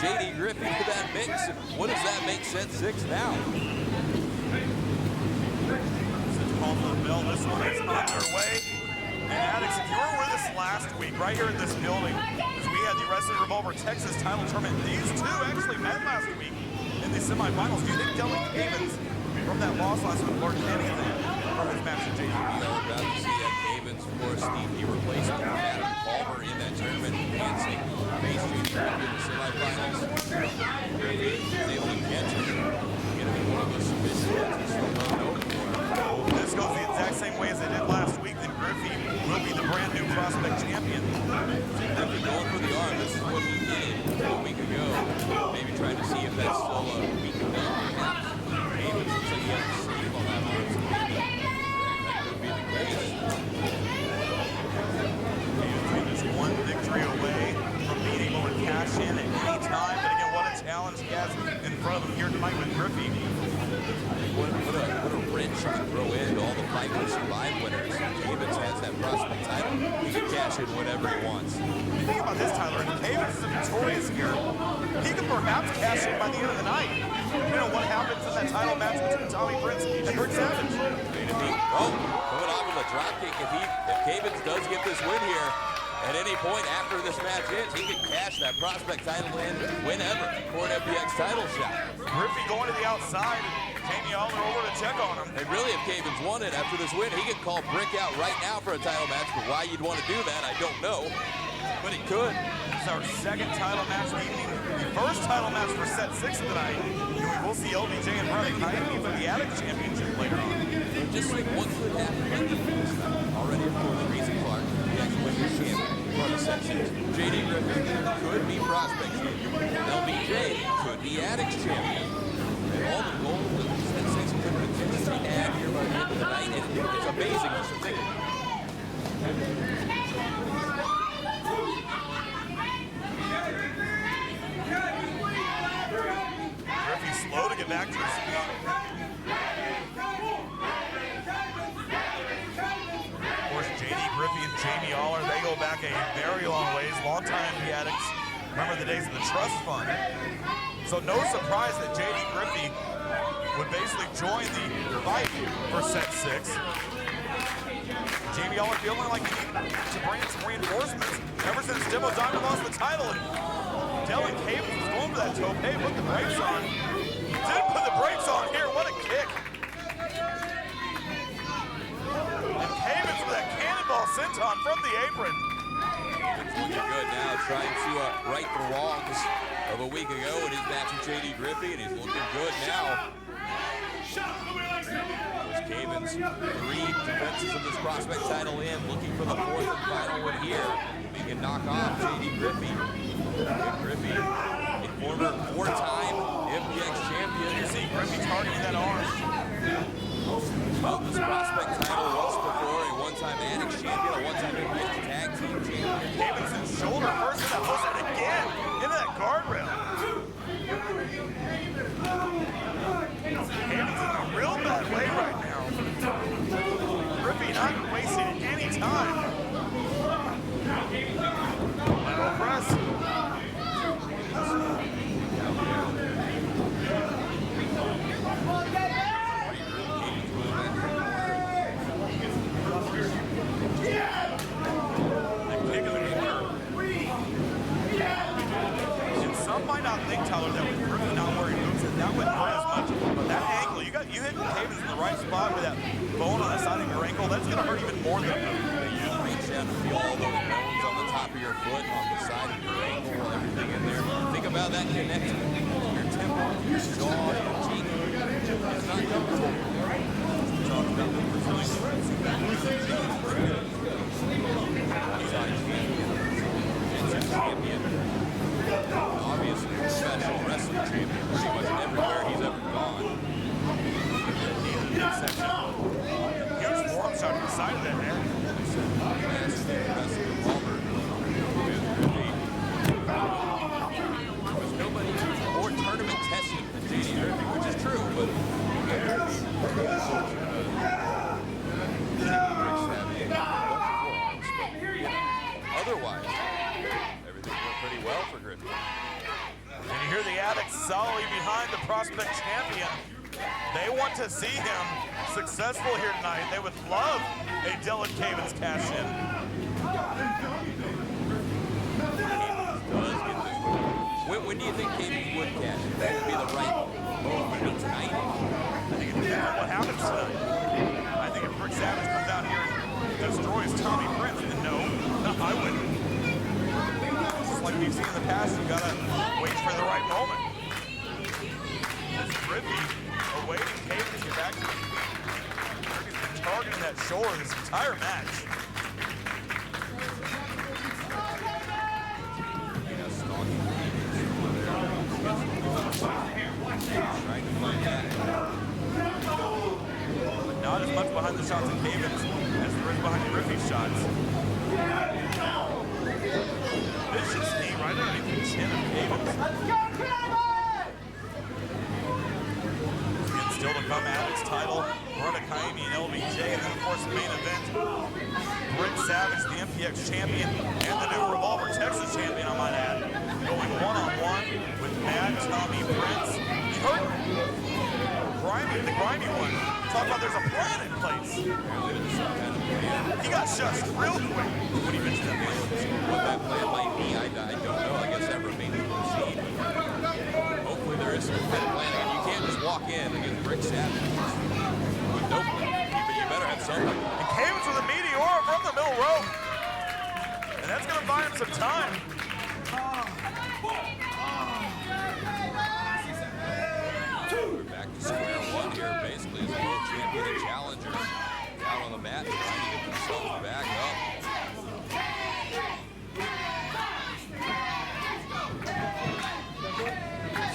JD Griffey to that mix. What does that make set 6 now? Call for the bell. This one is underway. And Addicts, if you were with us last week, right here in this building, as we had the Resident Revolver Texas title tournament, these two actually met last week in the semifinals. Do you think Delynn Cavens, from that loss last week, learned anything from his match with JD? About to see that Cavens, of course, the replacement of Adam Palmer in that tournament. Can't say face JD Griffey in the semifinals. Griffey is able to catch him, get him in one of those submission matches from over. This goes the exact same way as they did last week, then Griffey will be the brand new prospect champion. Griffey going for the arm. This is what he did a week ago. Maybe trying to see if that's still a weak enough. Cavens looks like he has a sleeve on that arm. That could be the case. Cavens is one victory away from being able to cash in at any time. But again, what a challenge he has in front of him here tonight with Griffey. What a wrench he can throw in to all the Fight to Survive winners. Cavens has that prospect title. He can cash in whenever he wants. The thing about this, Tyler, if Cavens is victorious here, he can perhaps cash in by the end of the night. You know what happens in that title match between Tommy Prince and Rick Savage. Coming off of a dropkick. If Cavens does get this win here, at any point after this match ends, he can cash that prospect title in whenever for an FBX title shot. Griffey going to the outside, and Jamie Oller over to check on him. And really, if Cavens won it after this win, he could call Brick out right now for a title match. But why you'd want to do that, I don't know. But he could. It's our second title match of the evening. The first title match for set 6 tonight. We'll see LBJ and Brother Coyote for the Attic Championship later on. Just like what could happen already, of course, Reason Clark, the ex-Winners champion for the set 6. JD Griffey could be prospect champion. LBJ could be Addicts champion. And all the gold that set 6 could potentially add here by the end of the night. And it's amazing just to think of. Griffey slow to get back to his feet. Of course, JD Griffey and Jamie Oller, they go back a very long ways. Long time the Addicts. Remember the days of the Trust Fund. So no surprise that JD Griffey would basically join the fight for set 6. Jamie Oller feeling like he needed to bring in some reinforcements ever since Demo Diamond lost the title. And Delynn Cavens was going for that tope, put the brakes on. Didn't put the brakes on here, what a kick. And Cavens with that cannonball senton from the apron. It's looking good now, trying to right the wrongs of a week ago in his match with JD Griffey, and he's looking good now. Cavens, 3 defenses of this prospect title in, looking for the 4th and final one here. He can knock off JD Griffey. Griffey, a former 4-time FBX champion. You see Griffey targeting that arm. Well, this prospect title was before a 1-time Addicts champion, a 1-time FBX tag team champion. Cavens' shoulder first in that post and again into that guardrail. Cavens in a real bad way right now. Griffey not wasting any time. Lateral press. Some might not think, Tyler, that with Griffey not wearing boots, that wouldn't hurt as much. But that ankle, you hit Cavens in the right spot with that bone on the side of your ankle, that's going to hurt even more than you reach down and feel all those bones on the top of your foot, on the side of your ankle, everything in there. Think about that connection. Your temple, your jaw, your cheek. It's not comfortable. Talk about the Brazilian champion. Obviously, professional wrestling champion, pretty much everywhere he's ever gone. Huge forearm shot to the side of that there. There was nobody more tournament tested than JD Griffey, which is true, but otherwise, everything went pretty well for Griffey. And personally behind the prospect champion. They want to see him successful here tonight. They would love a Delynn Cavens cash in. When do you think Cavens would cash? That would be the right move. Would it be tonight? I think it depends on what happens tonight. I think if Rick Savage comes out here and destroys Tommy Prince, then no, I wouldn't. Just like we've seen in the past, you gotta wait for the right moment. As Griffey awaiting Cavens to get back to his feet. Griffey's been targeting that shoulder this entire match. Trying to find that. But not as much behind the shots of Cavens as there is behind Griffey's shots. Vicious knee right underneath the chin of Cavens. Again, still to come, Addicts title, Kaimi and LBJ, and then of course the main event, Rick Savage, the MPX champion, and the new Revolver Texas champion, I might add, going one-on-one with Mad Tommy Prince. You heard the grimy one talk about there's a plan in place. He got shushed real quick when he mentioned that plan. What that plan might be, I don't know. I guess that remains to be seen. Hopefully there is some kind of plan. And you can't just walk in against Rick Savage with no plan. But you better have something. And Cavens with a meteor from the middle rope. And that's going to buy him some time. We're back to square one here, basically, as the world champion and challenger out on the mat, trying to get themselves back up.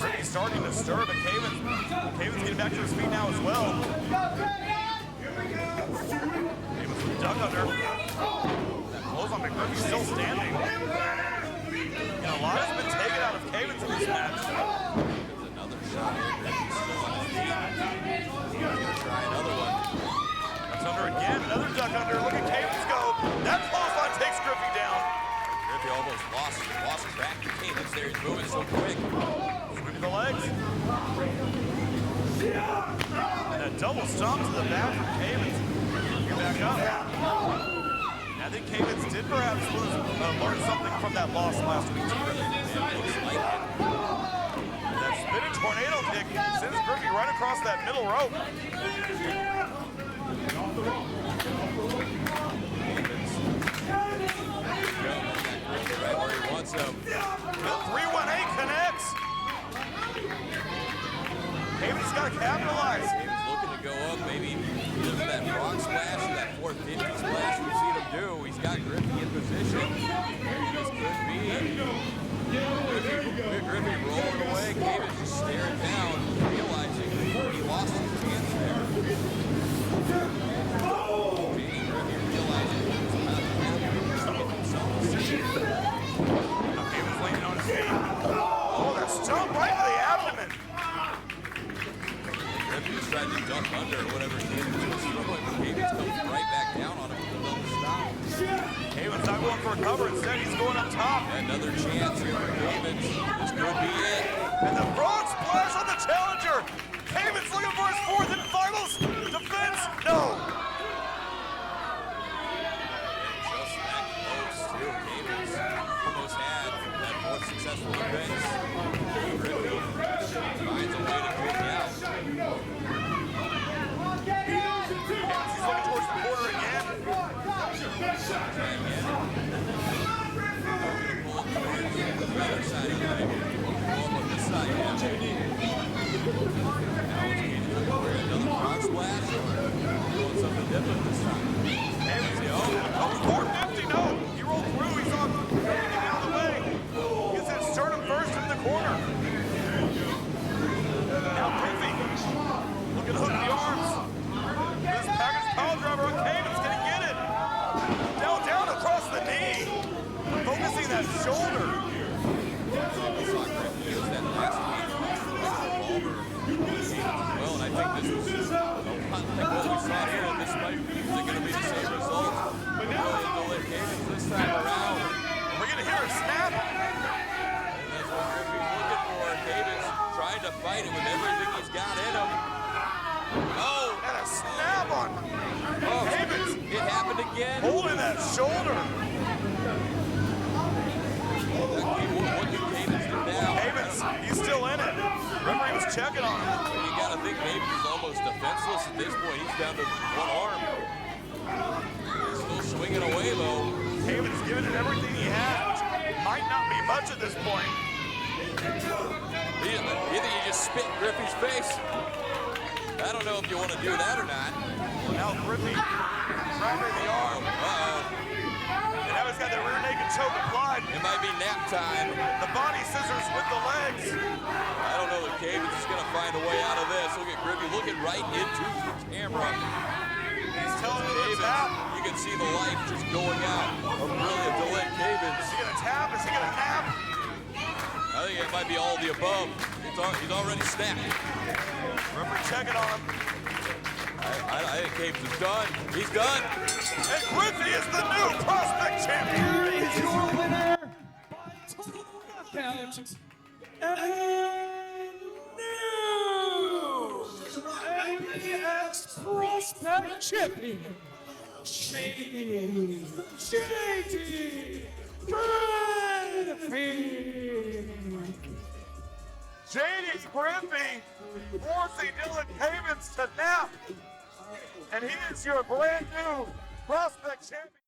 Griffey starting to stir, but Cavens getting back to his feet now as well. Cavens with a duck under. That close on McGriffey still standing. And a lot has been taken out of Cavens in this match. Another shot here. Griffey's still on his feet. He's gonna try another one. That's under again. Another duck under. Look at Cavens go. That clothesline takes Griffey down. Griffey almost lost track to Cavens there. He's moving so quick. Sweep the legs. And a double stomp to the back from Cavens. Get back up. I think Cavens did perhaps learn something from that loss last week. That spinning tornado kick sends Griffey right across that middle rope. Right where he wants him. The 3-1-8 connects. Cavens got to capitalize. Cavens looking to go up, maybe just that frog splash or that 450 splash we've seen him do. He's got Griffey in position. This could be. Griffey rolling away. Cavens just staring down, realizing he lost his chance there. Griffey realizing he was about to get himself a seat. Cavens landing on his feet. Oh, that stomp right to the abdomen. Griffey was trying to duck under or whatever Cavens was doing, but Cavens comes right back down on him with another stop. Cavens not going for a cover, instead he's going up top. Another chance here for Cavens. This could be it. And the frog splash on the challenger. Cavens looking for his fourth and final defense. No. Just that close too. Cavens almost had that fourth successful defense. Griffey finds a way to kick out. Cavens is looking towards the corner again. The other side of the pull up this side. Now it's another frog splash or doing something different this time. Cavens, oh, 450, no. He rolled through, he saw Griffey get out of the way. Gets that sternum first in the corner. Now Griffey looking to hook the arms. This package power driver on Cavens, can he get it? Down across the knee. Focusing that shoulder. We saw Griffey use that last week revolver well, and I think this was a lot like what we saw here, and this might be going to be the same result. But now they'll let Cavens this time around. We're going to hear a snap. And that's what Griffey's looking for. Cavens trying to fight it with everything he's got in him. Oh, And a snap on Cavens. it happened again. Holding that shoulder. What can Cavens do now? Cavens, he's still in it. Referee was checking on him. You gotta think Cavens is almost defenseless at this point. He's down to one arm. He's still swinging away though. Cavens giving it everything he has, which might not be much at this point. You think you just spit in Griffey's face? I don't know if you want to do that or not. Now Griffey grabbing the arm. And now he's got the rear naked choke applied. It might be nap time. The body scissors with the legs. I don't know that Cavens is going to find a way out of this. Look at Griffey looking right into the camera. He's telling him to Cavens, tap. you can see the light just going out of brilliant Delynn Cavens. Is he going to tap? Is he going to nap? I think it might be all of the above. He's already snapped. Referee checking on him. I think Cavens is done. He's done. And Griffey is the new prospect champion. Here is your winner by total knockout. And new APX prospect champion, JD Griffey. JD Griffey forcing Delynn Cavens to nap. And he is your brand new prospect champion.